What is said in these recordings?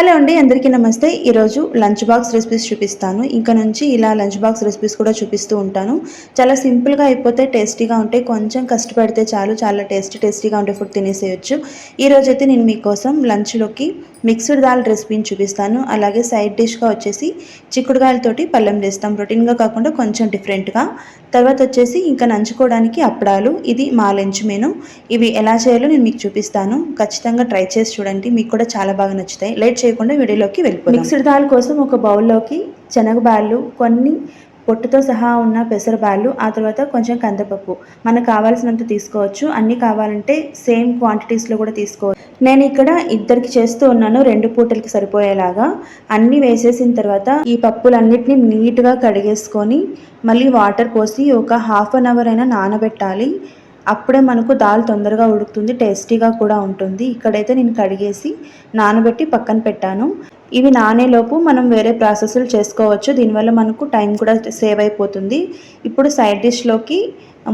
Hello అండి, అందరికీ నమస్తే. ఈరోజు లంచ్ బాక్స్ రెసిపీస్ చూపిస్తాను. ఇంకా నుంచి ఇలా లంచ్ బాక్స్ రెసిపీస్ కూడా చూపిస్తూ ఉంటాను. చాలా సింపుల్గా అయిపోతే టేస్టీగా ఉంటాయి. కొంచెం కష్టపడితే చాలు, చాలా టేస్టీగా ఉండే ఫుడ్ తినేసేయచ్చు. ఈరోజైతే నేను మీకోసం లంచ్లోకి మిక్స్డ్ దాల్ రెసిపీని చూపిస్తాను. అలాగే సైడ్ డిష్గా వచ్చేసి చిక్కుడుకాయలతోటి పళ్ళెం చేస్తాం. రొటీన్గా కాకుండా కొంచెం డిఫరెంట్గా. తర్వాత వచ్చేసి ఇంకా నంచుకోవడానికి అప్పడాలు. ఇది మా లంచ్ మెను. ఇవి ఎలా చేయాలో నేను మీకు చూపిస్తాను. ఖచ్చితంగా ట్రై చేసి చూడండి, మీకు కూడా చాలా బాగా నచ్చుతాయి. లేట్ చేయకుండా వీడియోలోకి వెళ్ళిపోదాం. మిక్స్డ్ దాల్ కోసం ఒక బౌల్లోకి శనగబాళ్ళు, కొన్ని పొట్టుతో సహా ఉన్న పెసరబాళ్ళు, ఆ తర్వాత కొంచెం కందిపప్పు మనకు కావాల్సినంత తీసుకోవచ్చు. అన్నీ కావాలంటే సేమ్ క్వాంటిటీస్లో కూడా తీసుకోవచ్చు. నేను ఇక్కడ ఇద్దరికి చేస్తూ ఉన్నాను, 2 పూటలకి సరిపోయేలాగా. అన్నీ వేసేసిన తర్వాత ఈ పప్పులన్నిటిని నీట్గా కడిగేసుకొని మళ్ళీ వాటర్ పోసి ఒక హాఫ్ అన్ అవర్ అయినా నానబెట్టాలి. అప్పుడే మనకు దాల్ తొందరగా ఉడుకుతుంది, టేస్టీగా కూడా ఉంటుంది. ఇక్కడైతే నేను కడిగేసి నానబెట్టి పక్కన పెట్టాను. ఇవి నానేలోపు మనం వేరే ప్రాసెస్లు చేసుకోవచ్చు. దీనివల్ల మనకు టైం కూడా సేవ్ అయిపోతుంది. ఇప్పుడు సైడ్ డిష్లోకి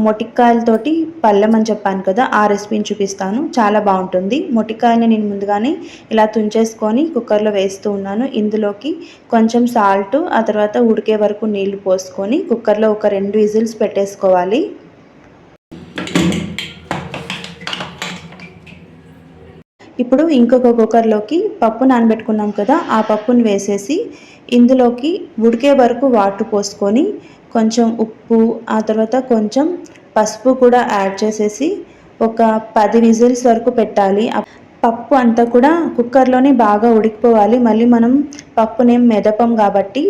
మొటిక్కాయలతోటి పళ్ళెం అని చెప్పాను కదా, ఆ రెసిపీని చూపిస్తాను. చాలా బాగుంటుంది. మొటిక్కాయని నేను ముందుగానే ఇలా తుంచేసుకొని కుక్కర్లో వేస్తూ ఉన్నాను. ఇందులోకి కొంచెం సాల్ట్, ఆ తర్వాత ఉడికే వరకు నీళ్లు పోసుకొని కుక్కర్లో ఒక 2 విజిల్స్ పెట్టేసుకోవాలి. ఇప్పుడు ఇంకొక కుక్కర్లోకి పప్పు నానబెట్టుకున్నాం కదా, ఆ పప్పును వేసేసి ఇందులోకి ఉడికే వరకు వాటర్ పోసుకొని కొంచెం ఉప్పు, ఆ తర్వాత కొంచెం పసుపు కూడా యాడ్ చేసేసి ఒక 10 విజిల్స్ వరకు పెట్టాలి. పప్పు అంతా కూడా కుక్కర్లోనే బాగా ఉడికిపోవాలి. మళ్ళీ మనం పప్పునేం మెదపం కాబట్టి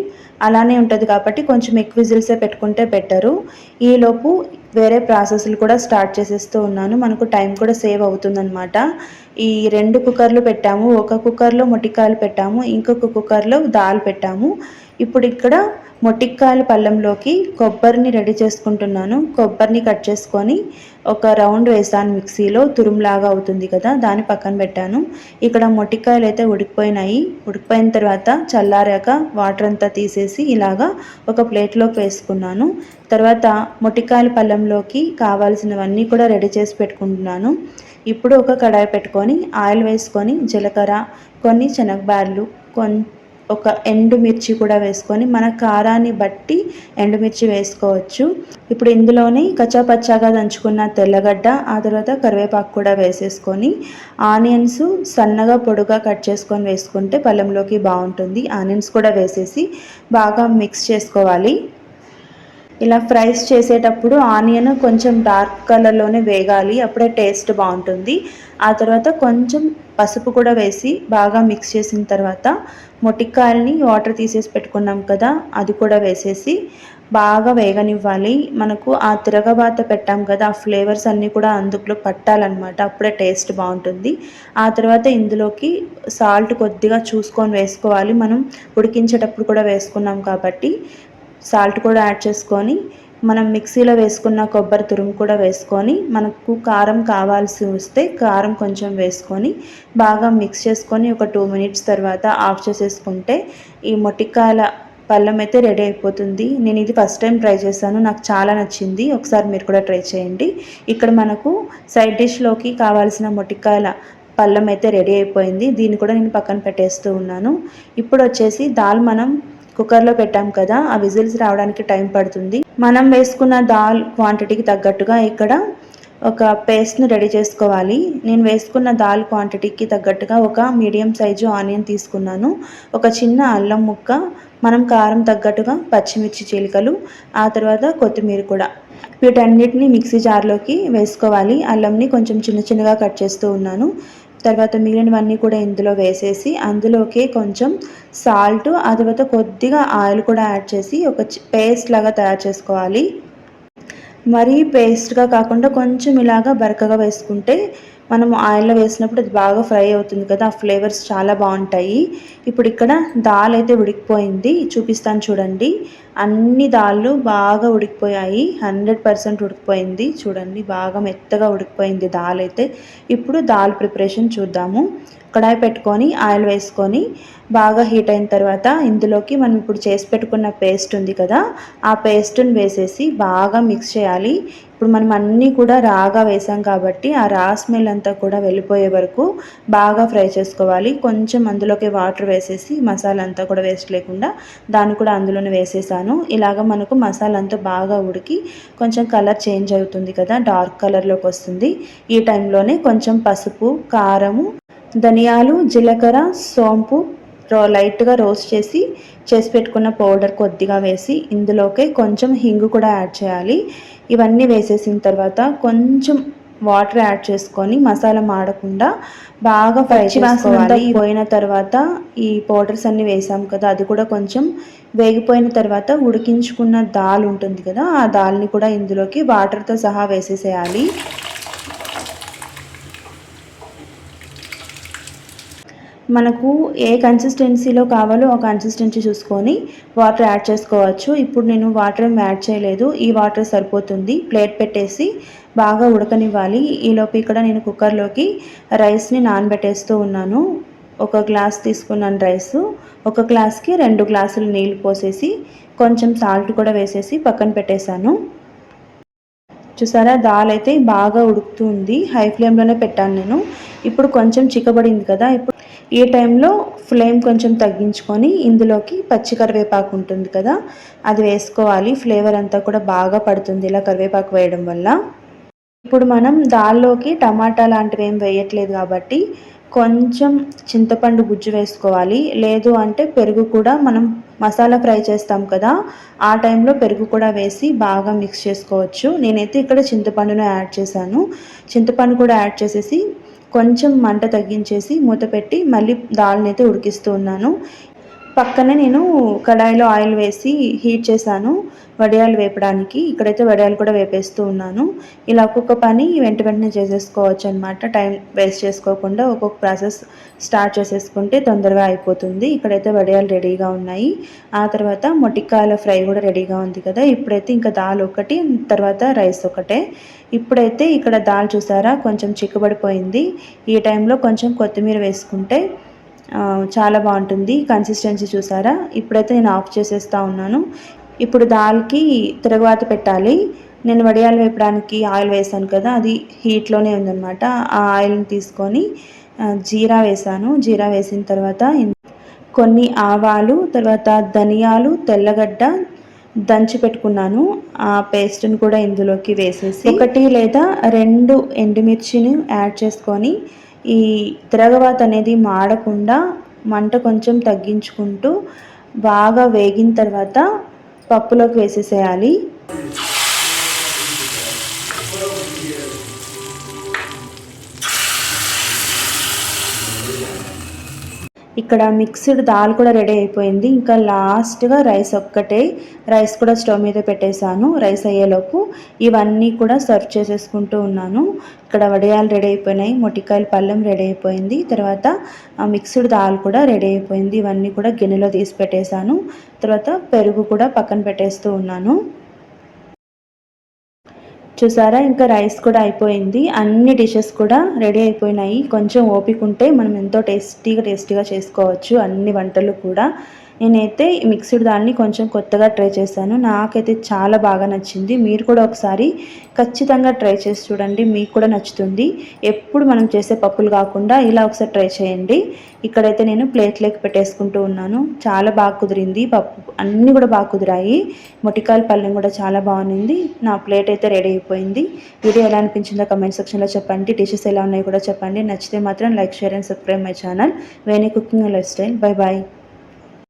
అలానే ఉంటుంది కాబట్టి కొంచెం ఎక్కువ విజిల్సే పెట్టుకుంటే బెటరు. ఈలోపు వేరే ప్రాసెస్లు కూడా స్టార్ట్ చేసేస్తూ ఉన్నాను. మనకు టైం కూడా సేవ్ అవుతుందన్నమాట. ఈ 2 కుక్కర్లు పెట్టాము. ఒక కుక్కర్లో మొటిక్కాయలు పెట్టాము, ఇంకొక కుక్కర్లో దాల్ పెట్టాము. ఇప్పుడు ఇక్కడ మొటిక్కాయల పళ్ళెంలోకి కొబ్బరిని రెడీ చేసుకుంటున్నాను. కొబ్బరిని కట్ చేసుకొని ఒక రౌండ్ వేసాను మిక్సీలో, తురుములాగా అవుతుంది కదా, దాన్ని పక్కన పెట్టాను. ఇక్కడ మొటిక్కాయలు అయితే ఉడికిపోయినాయి. ఉడికిపోయిన తర్వాత చల్లారాక వాటర్ అంతా తీసేసి ఇలాగా ఒక ప్లేట్లోకి వేసుకున్నాను. తర్వాత మొటిక్కాయల పళ్ళెంలోకి కావాల్సినవన్నీ కూడా రెడీ చేసి పెట్టుకుంటున్నాను. ఇప్పుడు ఒక కడాయి పెట్టుకొని ఆయిల్ వేసుకొని జీలకర్ర, కొన్ని శనగబాళ్ళు, ఒక ఎండుమిర్చి కూడా వేసుకొని మన కారాన్ని బట్టి ఎండుమిర్చి వేసుకోవచ్చు. ఇప్పుడు ఇందులోని కచ్చాపచ్చాగా దంచుకున్న తెల్లగడ్డ, ఆ తర్వాత కరివేపాకు కూడా వేసేసుకొని ఆనియన్స్ సన్నగా పొడుగా కట్ చేసుకొని వేసుకుంటే పళ్ళెంలోకి బాగుంటుంది. ఆనియన్స్ కూడా వేసేసి బాగా మిక్స్ చేసుకోవాలి. ఇలా ఫ్రైస్ చేసేటప్పుడు ఆనియన్ కొంచెం డార్క్ కలర్లోనే వేగాలి, అప్పుడే టేస్ట్ బాగుంటుంది. ఆ తర్వాత కొంచెం పసుపు కూడా వేసి బాగా మిక్స్ చేసిన తర్వాత మొటిక్కాయల్ని వాటర్ తీసేసి పెట్టుకున్నాం కదా, అది కూడా వేసేసి బాగా వేగనివ్వాలి. మనకు ఆ తిరగబాత పెట్టాం కదా, ఆ ఫ్లేవర్స్ అన్నీ కూడా అందులో పట్టాలన్నమాట, అప్పుడే టేస్ట్ బాగుంటుంది. ఆ తర్వాత ఇందులోకి సాల్ట్ కొద్దిగా చూసుకొని వేసుకోవాలి. మనం ఉడికించేటప్పుడు కూడా వేసుకున్నాం కాబట్టి సాల్ట్ కూడా యాడ్ చేసుకొని మనం మిక్సీలో వేసుకున్న కొబ్బరి తురుము కూడా వేసుకొని మనకు కారం కావాల్సి వస్తే కారం కొంచెం వేసుకొని బాగా మిక్స్ చేసుకొని ఒక 2 మినిట్స్ తర్వాత ఆఫ్ చేసేసుకుంటే ఈ మొటిక్కాయల పళ్ళెం అయితే రెడీ అయిపోతుంది. నేను ఇది ఫస్ట్ టైం ట్రై చేశాను, నాకు చాలా నచ్చింది. ఒకసారి మీరు కూడా ట్రై చేయండి. ఇక్కడ మనకు సైడ్ డిష్లోకి కావాల్సిన మొటిక్కాయల పళ్ళెం అయితే రెడీ అయిపోయింది. దీన్ని కూడా నేను పక్కన పెట్టేస్తూ ఉన్నాను. ఇప్పుడు వచ్చేసి దాల్ మనం కుక్కర్లో పెట్టాం కదా, ఆ విజిల్స్ రావడానికి టైం పడుతుంది. మనం వేసుకున్న దాల్ క్వాంటిటీకి తగ్గట్టుగా ఇక్కడ ఒక పేస్ట్ని రెడీ చేసుకోవాలి. నేను వేసుకున్న దాల్ క్వాంటిటీకి తగ్గట్టుగా ఒక మీడియం సైజు ఆనియన్ తీసుకున్నాను, ఒక చిన్న అల్లం ముక్క, మనం కారం తగ్గట్టుగా పచ్చిమిర్చి చీలికలు, ఆ తర్వాత కొత్తిమీర కూడా. వీటన్నిటిని మిక్సీ జార్లోకి వేసుకోవాలి. అల్లంని కొంచెం చిన్నగా కట్ చేస్తూ ఉన్నాను. తర్వాత మిగిలినవన్నీ కూడా ఇందులో వేసేసి అందులోకి కొంచెం సాల్ట్, ఆ తర్వాత కొద్దిగా ఆయిల్ కూడా యాడ్ చేసి ఒక పేస్ట్ లాగా తయారు చేసుకోవాలి. మరీ పేస్ట్గా కాకుండా కొంచెం ఇలాగా బరకగా వేసుకుంటే మనం ఆయిల్లో వేసినప్పుడు అది బాగా ఫ్రై అవుతుంది కదా, ఆ ఫ్లేవర్స్ చాలా బాగుంటాయి. ఇప్పుడు ఇక్కడ దాల్ అయితే ఉడికిపోయింది, చూపిస్తాను చూడండి. అన్ని దాళ్ళు బాగా ఉడికిపోయాయి, 100% ఉడికిపోయింది. చూడండి బాగా మెత్తగా ఉడికిపోయింది దాల్ అయితే. ఇప్పుడు దాల్ ప్రిపరేషన్ చూద్దాము. కడాయి పెట్టుకొని ఆయిల్ వేసుకొని బాగా హీట్ అయిన తర్వాత ఇందులోకి మనం ఇప్పుడు చేసి పెట్టుకున్న పేస్ట్ ఉంది కదా, ఆ పేస్ట్ని వేసేసి బాగా మిక్స్ చేయాలి. ఇప్పుడు మనం అన్నీ కూడా రాగా వేసాం కాబట్టి ఆ రా స్మెల్ అంతా కూడా వెళ్ళిపోయే వరకు బాగా ఫ్రై చేసుకోవాలి. కొంచెం అందులోకి వాటర్ వేసేసి మసాలా అంతా కూడా వేస్ట్ లేకుండా దాన్ని కూడా అందులోనే వేసేసాను. ఇలాగ మనకు మసాలా అంతా బాగా ఉడికి కొంచెం కలర్ చేంజ్ అవుతుంది కదా, డార్క్ కలర్లోకి వస్తుంది. ఈ టైంలోనే కొంచెం పసుపు, కారము, ధనియాలు, జీలకర్ర, సోంపు లైట్గా రోస్ట్ చేసి పెట్టుకున్న పౌడర్ కొద్దిగా వేసి ఇందులోకి కొంచెం హింగు కూడా యాడ్ చేయాలి. ఇవన్నీ వేసేసిన తర్వాత కొంచెం వాటర్ యాడ్ చేసుకొని మసాలా మాడకుండా బాగా ఫ్రై చేసుకోవాలి. పోయిన తర్వాత ఈ పౌడర్స్ అన్నీ వేసాం కదా, అది కూడా కొంచెం వేగిపోయిన తర్వాత ఉడికించుకున్న దాల్ ఉంటుంది కదా, ఆ దాల్ని కూడా ఇందులోకి వాటర్తో సహా వేసేసేయాలి. మనకు ఏ కన్సిస్టెన్సీలో కావాలో ఆ కన్సిస్టెన్సీ చూసుకొని వాటర్ యాడ్ చేసుకోవచ్చు. ఇప్పుడు నేను వాటర్ ఏం యాడ్ చేయలేదు, ఈ వాటర్ సరిపోతుంది. ప్లేట్ పెట్టేసి బాగా ఉడకనివ్వాలి. ఈలోపు ఇక్కడ నేను కుక్కర్లోకి రైస్ని నానబెట్టేస్తూ ఉన్నాను. 1 గ్లాస్ తీసుకున్నాను రైసు. 1 గ్లాస్కి 2 గ్లాసులు నీళ్ళు పోసేసి కొంచెం సాల్ట్ కూడా వేసేసి పక్కన పెట్టేశాను. చూసారా, దాల్ అయితే బాగా ఉడుకుతుంది. హై ఫ్లేమ్లోనే పెట్టాను నేను. ఇప్పుడు కొంచెం చిక్కబడింది కదా, ఇప్పుడు ఈ టైంలో ఫ్లేమ్ కొంచెం తగ్గించుకొని ఇందులోకి పచ్చి కరివేపాకు ఉంటుంది కదా, అది వేసుకోవాలి. ఫ్లేవర్ అంతా కూడా బాగా పడుతుంది ఇలా కరివేపాకు వేయడం వల్ల. ఇప్పుడు మనం దాల్లోకి టమాటా లాంటివి ఏం వేయట్లేదు కాబట్టి కొంచెం చింతపండు గుజ్జు వేసుకోవాలి. లేదు అంటే పెరుగు కూడా మనం మసాలా ఫ్రై చేస్తాం కదా, ఆ టైంలో పెరుగు కూడా వేసి బాగా మిక్స్ చేసుకోవచ్చు. నేనైతే ఇక్కడ చింతపండును యాడ్ చేశాను. చింతపండు కూడా యాడ్ చేసేసి కొంచెం మంట తగ్గించేసి మూత పెట్టి మళ్ళీ దాల్ని అయితే ఉడికిస్తూ ఉన్నాను. పక్కనే నేను కడాయిలో ఆయిల్ వేసి హీట్ చేశాను వడియాలు వేపడానికి. ఇక్కడైతే వడియాలు కూడా వేపేస్తూ ఉన్నాను. ఇలా ఒక్కొక్క పని వెంటనే చేసేసుకోవచ్చు అనమాట. టైం వేస్ట్ చేసుకోకుండా ఒక్కొక్క ప్రాసెస్ స్టార్ట్ చేసేసుకుంటే తొందరగా అయిపోతుంది. ఇక్కడైతే వడియాలు రెడీగా ఉన్నాయి. ఆ తర్వాత మొటిక్కాయల ఫ్రై కూడా రెడీగా ఉంది కదా. ఇప్పుడైతే ఇంకా దాల్ ఒకటి, తర్వాత రైస్ ఒకటే. ఇప్పుడైతే ఇక్కడ దాల్ చూసారా కొంచెం చిక్కబడిపోయింది. ఈ టైంలో కొంచెం కొత్తిమీర వేసుకుంటే చాలా బాగుంటుంది. కన్సిస్టెన్సీ చూసారా. ఇప్పుడైతే నేను ఆఫ్ చేసేస్తూ ఉన్నాను. ఇప్పుడు దాల్కి తిరగవాత పెట్టాలి. నేను వడియాలు వేపడానికి ఆయిల్ వేసాను కదా, అది హీట్లోనే ఉందన్నమాట. ఆ ఆయిల్ని తీసుకొని జీరా వేసాను. జీరా వేసిన తర్వాత కొన్ని ఆవాలు, తర్వాత ధనియాలు, తెల్లగడ్డ దంచి పెట్టుకున్నాను. ఆ పేస్ట్ని కూడా ఇందులోకి వేసేసి 1 లేదా 2 ఎండుమిర్చిని యాడ్ చేసుకొని ఈ తిరగవాత అనేది మాడకుండా మంట కొంచెం తగ్గించుకుంటూ బాగా వేగిన తర్వాత పప్పులోకి వేసేసేయాలి. ఇక్కడ మిక్స్డ్ దాల్ కూడా రెడీ అయిపోయింది. ఇంకా లాస్ట్గా రైస్ ఒక్కటే. రైస్ కూడా స్టవ్ మీద పెట్టేశాను. రైస్ అయ్యేలోపు ఇవన్నీ కూడా సర్వ్ చేసేసుకుంటూ ఉన్నాను. ఇక్కడ వడియాలు రెడీ అయిపోయినాయి, మొటికాయల పళ్ళెం రెడీ అయిపోయింది, తర్వాత మిక్స్డ్ దాల్ కూడా రెడీ అయిపోయింది. ఇవన్నీ కూడా గిన్నెలో తీసి పెట్టేశాను. తర్వాత పెరుగు కూడా పక్కన పెట్టేస్తూ ఉన్నాను. చూసారా, ఇంకా రైస్ కూడా అయిపోయింది. అన్ని డిషెస్ కూడా రెడీ అయిపోయినాయి. కొంచెం ఓపిక ఉంటే మనం ఎంతో టేస్టీగా చేసుకోవచ్చు అన్ని వంటలు కూడా. నేనైతే మిక్స్డ్ దాల్ని కొంచెం కొత్తగా ట్రై చేశాను. నాకైతే చాలా బాగా నచ్చింది. మీరు కూడా ఒకసారి ఖచ్చితంగా ట్రై చేసి చూడండి, మీకు కూడా నచ్చుతుంది. ఎప్పుడు మనం చేసే పప్పులు కాకుండా ఇలా ఒకసారి ట్రై చేయండి. ఇక్కడైతే నేను ప్లేట్లోకి పెట్టేసుకుంటూ ఉన్నాను. చాలా బాగా కుదిరింది. పప్పు అన్నీ కూడా బాగా కుదిరాయి. మొటికాయల పళ్ళెం కూడా చాలా బాగుంది. నా ప్లేట్ అయితే రెడీ అయిపోయింది. వీడియో ఎలా అనిపించిందో కమెంట్ సెక్షన్లో చెప్పండి. డిషెస్ ఎలా ఉన్నాయో కూడా చెప్పండి. నచ్చితే మాత్రం like, share and subscribe my channel Veni cooking and lifestyle. Bye bye.